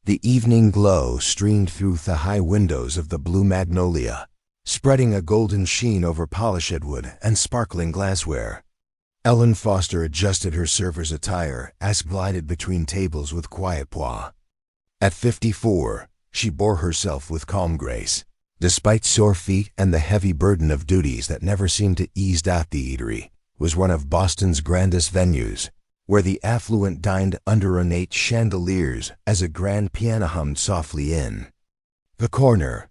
The evening glow streamed through the high windows of the Blue Magnolia, spreading a golden sheen over polished wood and sparkling glassware. Ellen Foster adjusted her server's attire as glided between tables with quiet poise. At 54, she bore herself with calm grace, despite sore feet and the heavy burden of duties that never seemed to ease out. The eatery was one of Boston's grandest venues, where the affluent dined under ornate chandeliers as a grand piano hummed softly in the corner.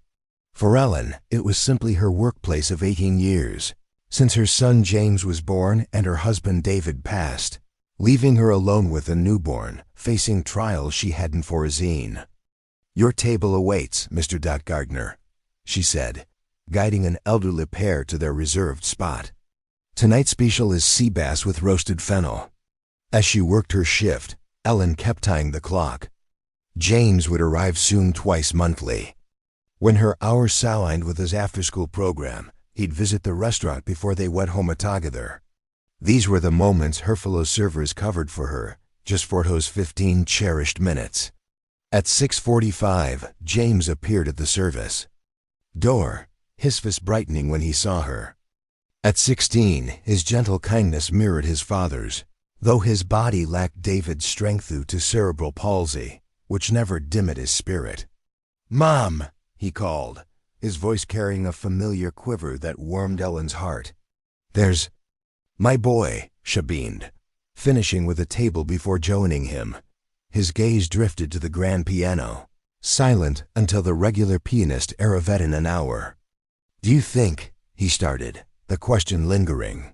For Ellen, it was simply her workplace of 18 years, since her son James was born and her husband David passed, leaving her alone with a newborn, facing trials she hadn't foreseen. "Your table awaits, Mr. Gardner," she said, guiding an elderly pair to their reserved spot. "Tonight's special is sea bass with roasted fennel." As she worked her shift, Ellen kept tying the clock. James would arrive soon, twice monthly. When her hours aligned with his after-school program, he'd visit the restaurant before they went home together. These were the moments her fellow servers covered for her, just for those 15 cherished minutes. At 6:45, James appeared at the service door, his face brightening when he saw her. At 16, his gentle kindness mirrored his father's, though his body lacked David's strength due to cerebral palsy, which never dimmed his spirit. "Mom!" he called, his voice carrying a familiar quiver that warmed Ellen's heart. "There's my boy," she beamed, finishing with a table before joining him. His gaze drifted to the grand piano, silent until the regular pianist arrived in an hour. "Do you think," he started, the question lingering.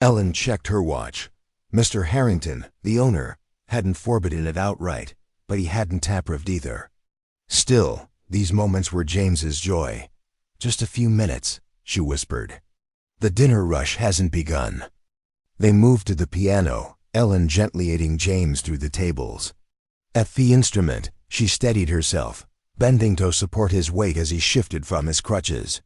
Ellen checked her watch. Mr. Harrington, the owner, hadn't forbidden it outright, but he hadn't approved either. Still, these moments were James's joy. "Just a few minutes," she whispered. "The dinner rush hasn't begun." They moved to the piano, Ellen gently aiding James through the tables. At the instrument, she steadied herself, bending to support his weight as he shifted from his crutches.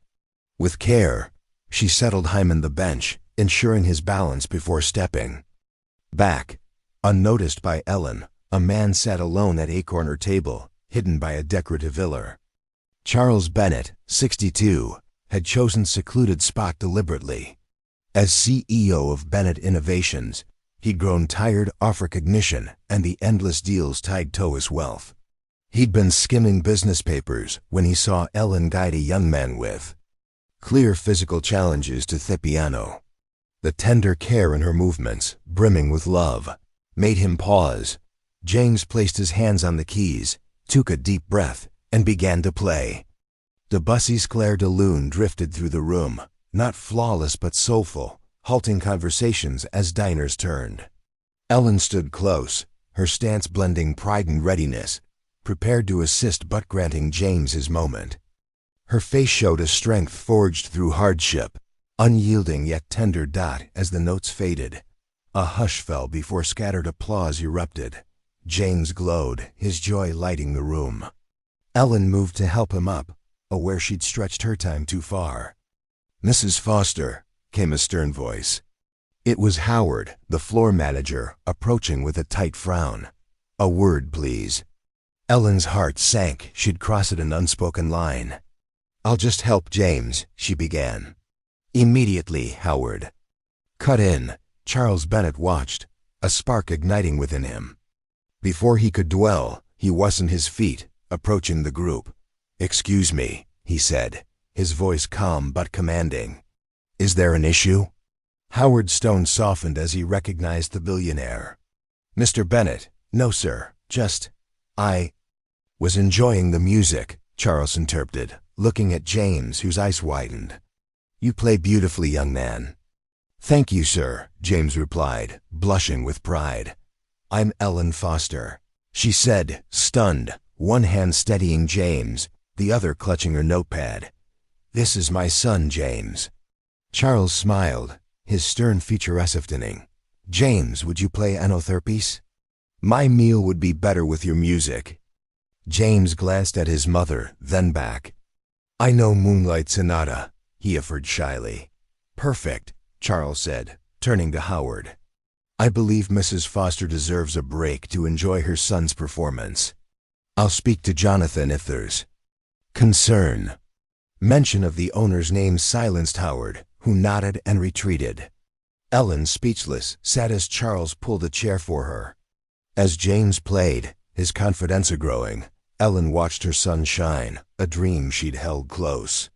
With care, she settled him on the bench, ensuring his balance before stepping back. Unnoticed by Ellen, a man sat alone at a corner table, hidden by a decorative pillar. Charles Bennett, 62, had chosen secluded spot deliberately. As CEO of Bennett Innovations, he'd grown tired of recognition and the endless deals tied to his wealth. He'd been skimming business papers when he saw Ellen guide a young man with clear physical challenges to the piano. The tender care in her movements, brimming with love, made him pause. James placed his hands on the keys, took a deep breath, and began to play. Debussy's Clair de Lune drifted through the room, not flawless but soulful, halting conversations as diners turned. Ellen stood close, her stance blending pride and readiness, prepared to assist but granting James his moment. Her face showed a strength forged through hardship, unyielding yet tender. As the notes faded, a hush fell before scattered applause erupted. James glowed, his joy lighting the room. Ellen moved to help him up, aware she'd stretched her time too far. "Mrs. Foster," came a stern voice. It was Howard, the floor manager, approaching with a tight frown. "A word, please." Ellen's heart sank. She'd crossed an unspoken line. "I'll just help James," she began. "Immediately, Howard." Cut in. Charles Bennett watched, a spark igniting within him. Before he could dwell, he was on his feet, approaching the group. "Excuse me," he said, his voice calm but commanding. "Is there an issue?" Howard's tone softened as he recognized the billionaire. "Mr. Bennett, no sir, just, I was enjoying the music," Charles interpreted, looking at James, whose eyes widened. "You play beautifully, young man." "Thank you, sir," James replied, blushing with pride. "I'm Ellen Foster," she said, stunned, one hand steadying James, the other clutching her notepad. "This is my son, James." Charles smiled, his stern feature softening. "James, would you play another piece? My meal would be better with your music." James glanced at his mother, then back. "I know Moonlight Sonata," he offered shyly. "Perfect," Charles said, turning to Howard. "I believe Mrs. Foster deserves a break to enjoy her son's performance." I'll speak to Jonathan if there's concern. Mention of the owner's name silenced Howard, who nodded and retreated. Ellen, speechless, sat as Charles pulled a chair for her. As James played, his confidence growing, Ellen watched her son shine, a dream she'd held close.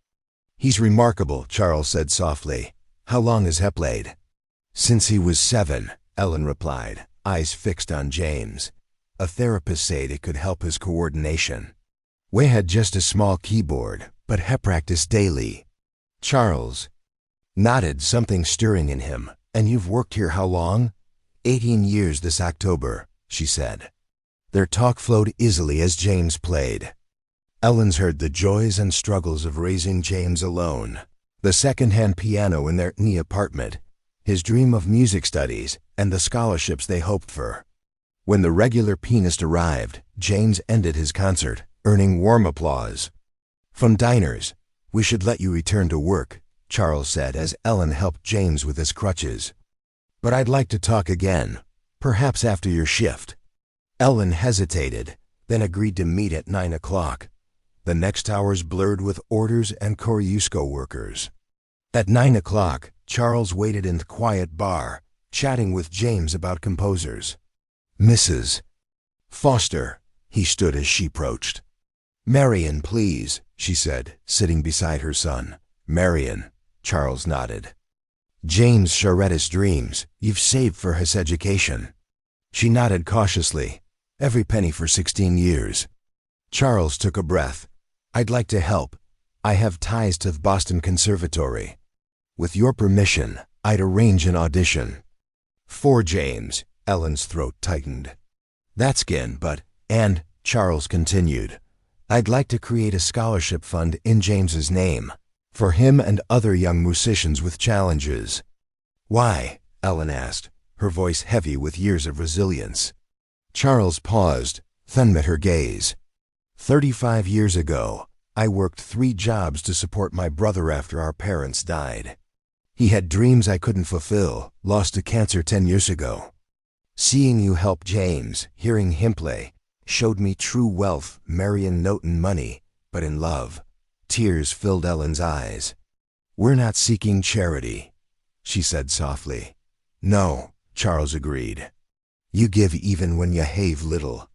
He's remarkable, Charles said softly. How long has he played? Since he was 7, Ellen replied, eyes fixed on James. A therapist said it could help his coordination. We had just a small keyboard, but he practiced daily. Charles nodded, something stirring in him. And you've worked here how long? 18 years this October, she said. Their talk flowed easily as James played. Ellen's heard the joys and struggles of raising James alone. The second-hand piano in their new apartment, his dream of music studies, and the scholarships they hoped for. When the regular pianist arrived, James ended his concert, earning warm applause. From diners, we should let you return to work, Charles said as Ellen helped James with his crutches. But I'd like to talk again, perhaps after your shift. Ellen hesitated, then agreed to meet at 9 o'clock. The next hours blurred with orders and Kosciuszko workers. At 9 o'clock, Charles waited in the quiet bar, chatting with James about composers. Mrs. Foster, he stood as she approached. Marion, please, she said, sitting beside her son. Marion, Charles nodded. James Charrette's dreams, you've saved for his education. She nodded cautiously. Every penny for 16 years. Charles took a breath. I'd like to help. I have ties to the Boston Conservatory. With your permission, I'd arrange an audition. For James, Ellen's throat tightened. That's good, and, Charles continued, I'd like to create a scholarship fund in James's name, for him and other young musicians with challenges. Why? Ellen asked, her voice heavy with years of resilience. Charles paused, then met her gaze. 35 years ago, I worked 3 jobs to support my brother after our parents died. He had dreams I couldn't fulfill, lost to cancer 10 years ago. Seeing you help James, hearing him play, showed me true wealth, Marion not in money, but in love. Tears filled Ellen's eyes. We're not seeking charity, she said softly. No, Charles agreed. You give even when you have little.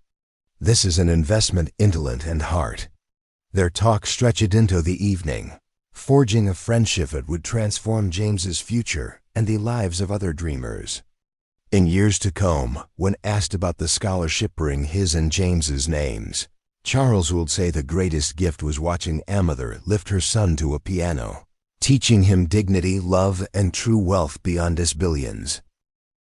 This is an investment in talent and heart. Their talk stretched into the evening, forging a friendship that would transform James's future and the lives of other dreamers. In years to come, when asked about the scholarship bearing his and James's names, Charles would say the greatest gift was watching a mother lift her son to a piano, teaching him dignity, love, and true wealth beyond his billions.